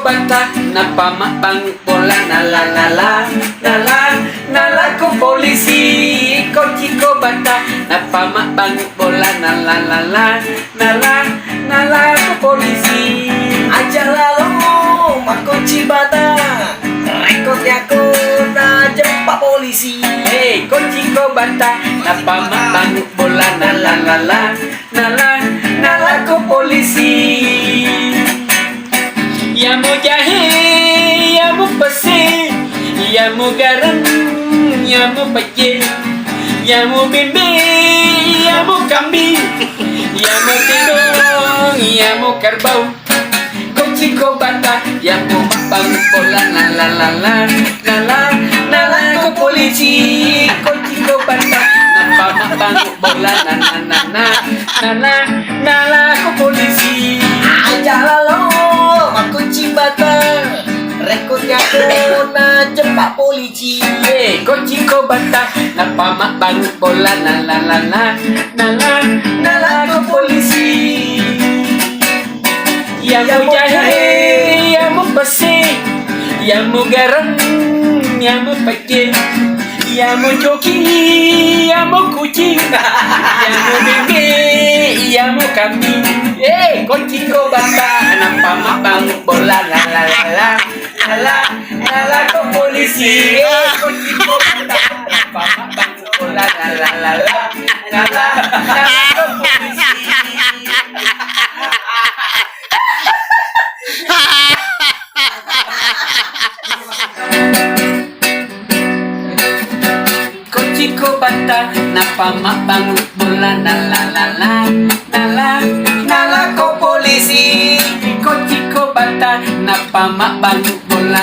bata napamabang bola nala ko polisi kotiko bata napamabang bola nala ko polisi aja lalu makunci bata rekodnya ko na jempa polisi kotiko bata napamabang bola nala ko polisi ya mo jahe ya mo pase ya mo garam ya mo paje ya mo bimbe ya mo kambing ya mo tidong ya mo kerbau kociko bata ya mo mapang bola nala ko polisi kociko bata napamapang bola nala ko polisi aja lalu makunci bata rekodnya ko na jempa polisi kociko bata napamapang bola nala ko polisi ya mo jahe ya mo pase ya mo garam ya mo paje ya mo joki ya mo kucing ya mo bebe ya mo kambing kociko bata napamapang bola nala ko polisi kociko bata napamapang bola nala ko polisi kociko bata napamapang bola nala ko polisi kociko bata napamapang bola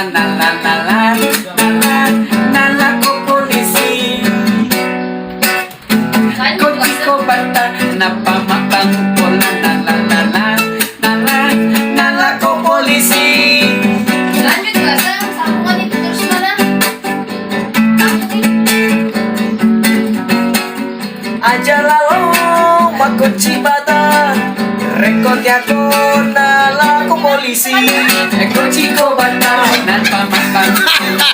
nala ko polisi kociko bata napamapang bola nala ko polisi Lanjut nggak Sang? Sambungan itu terus mana? aja lalu makunci bata rekodnya ko na laku polisi kociko bata napamapang bola